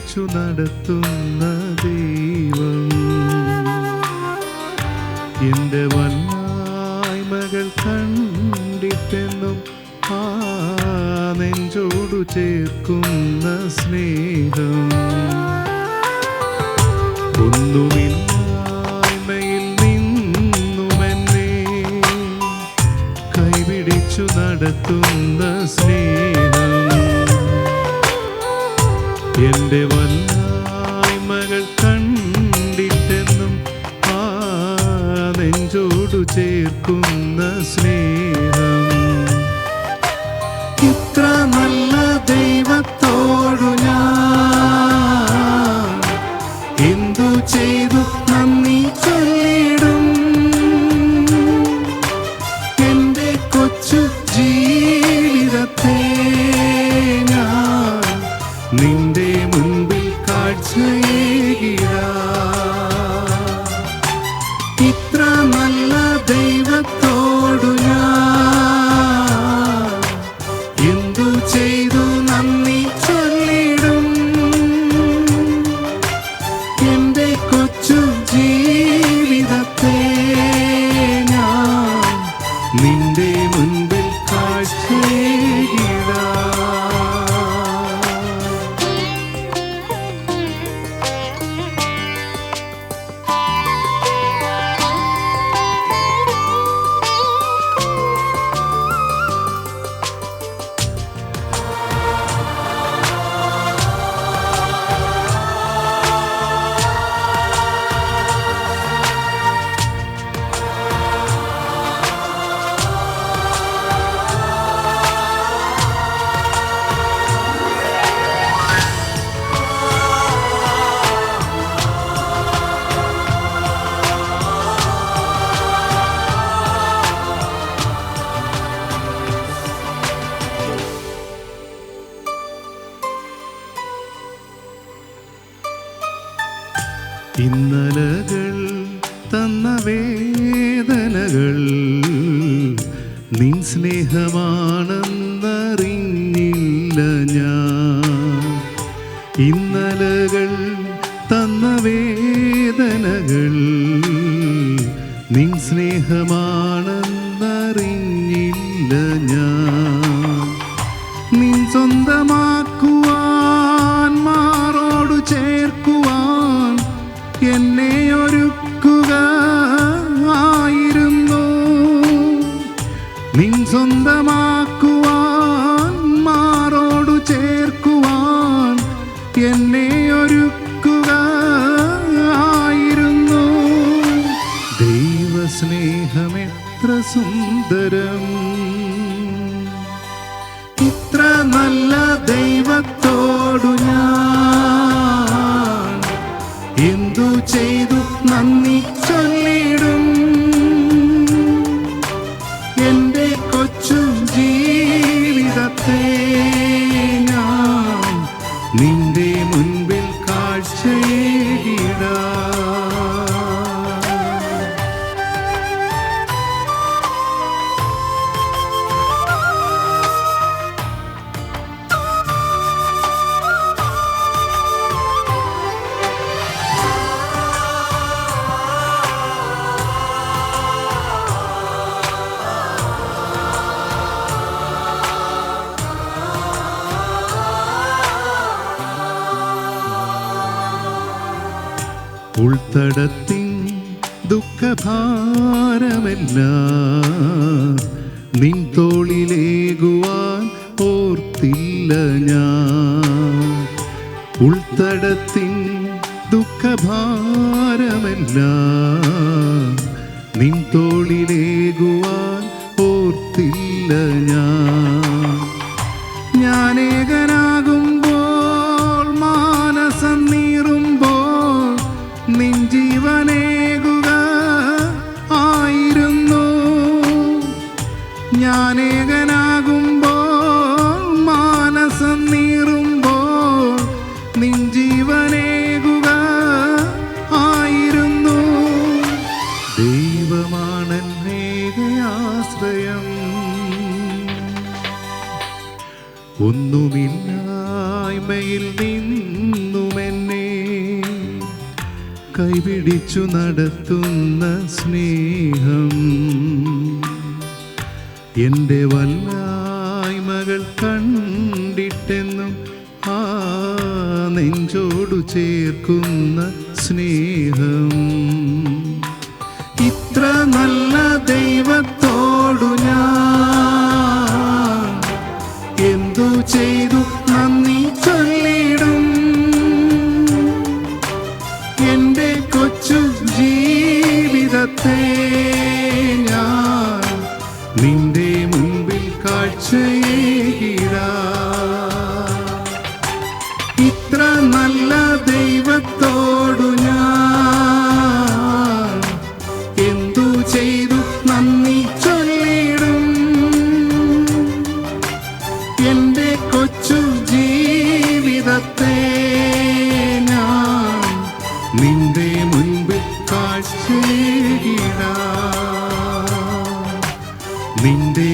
കൈപിടിച്ചു നടത്തുന്ന ദൈവം. എൻ്റെ വല്ലായ്മകൾ കണ്ടിട്ടെന്നും ആ നെഞ്ചോടു ചേർക്കുന്ന സ്നേഹം. ഒന്നുമില്ലായ്മയിൽ നിന്നുമെന്നെ കൈപിടിച്ചു നടത്തുന്ന സ്നേഹം. എൻ്റെ വല്ലായ്മകൾ കണ്ടിട്ടെന്നും ആ നെഞ്ചോടു ചേർക്കുന്ന സ്നേഹം. ഇത്ര നല്ല ദൈവത്തോടു ഞാൻ എന്തു ചെയ്തു നന്ദി ചൊല്ലിടും. എൻ്റെ കൊച്ചു ജീവിതത്തെ ഞാൻ നിന്റെ മുൻപിൽ കാഴ്ചയേകിടാം. ഇത്ര നല്ല ദൈവത്തോടു ഞാൻ എന്തു ചെയ്തു നന്ദി ചൊല്ലിടും. എൻ്റെ കൊച്ചു ജീവിതത്തെ ഞാൻ നിന്റെ മുൻപിൽ കാഴ്ചയേകിടാം. ഇന്നലകൾ തന്ന വേദനകൾ നിൻ സ്നേഹമാണെന്നറിഞ്ഞില്ല ഞാൻ. ഇന്നലകൾ തന്ന വേദനകൾ നിൻ സ്നേഹമാണെന്നറിഞ്ഞില്ല ഞാൻ. നിൻ സ്വന്തമാക്കുവാൻ മാറോടു ചേർക്കുവാൻ എന്നെ ഒരുക്കുകയായിരുന്നു. നിൻ സ്വന്തമാക്കുവാൻ മാറോടു ചേർക്കുവാൻ എന്നെ ഒരുക്കുകയായിരുന്നു. ദൈവസ്നേഹമെത്ര സുന്ദരം. ഇത്ര നല്ല ദൈവത്തോടു ഞാൻ എന്തു ചെയ്തു നന്ദി ചൊല്ലിടും. എൻ്റെ കൊച്ചു ജീവിതത്തെ ഞാൻ നിന്റെ മുൻപിൽ കാഴ്ചയേകിടാം. ഉൾത്തടത്തിൻ ദുഃഖഭാരമെല്ലാം നിൻ തോളിലേകുവാൻ ഓർത്തില്ല ഞാൻ. ഉൾത്തടത്തിൻ ദുഃഖഭാരമെല്ലാം നിൻ തോളിലേകുവാൻ ഓർത്തില്ല ഞാൻ. ഞാനേകനാകുമ്പോൾ മാനസം നീറുമ്പോൾ നിൻ ജീവനേകുക ആയിരുന്നു. ഞാനേകനാകുമ്പോൾ മാനസം നീറുമ്പോൾ നിൻ ജീവനേകുക ആയിരുന്നു. ദൈവമാണെന്നേകയാശ്രയം. ഒന്നുമില്ലായ്മയിൽ നിന്നുമെന്നെ കൈപിടിച്ചു നടത്തുന്ന സ്നേഹം എൻ്റെ വല്ലായ്മകൾ കണ്ടിട്ടെന്നും ആ നെഞ്ചോടു ചേർക്കുന്ന സ്നേഹം. ഇത്ര നല്ല ദൈവത്തോടു ഞാൻ എന്തു ചെയ്തു നന്ദി ചൊല്ലിടും. എൻ്റെ കൊച്ചു ജീവിതത്തെ ഞാൻ നിന്റെ മുൻപിൽ കാഴ്ചയേകിടാം. ഇത്ര നല്ല ദൈവത്തോടു ഞാൻ എന്തു ചെയ്തു നന്ദി ചൊല്ലിടും. എൻ്റെ കൊച്ചു ജീവിതത്തെ ഞാൻ നിന്റെ മുൻപിൽ കാഴ്ചയേകിടാം. നിന്റെ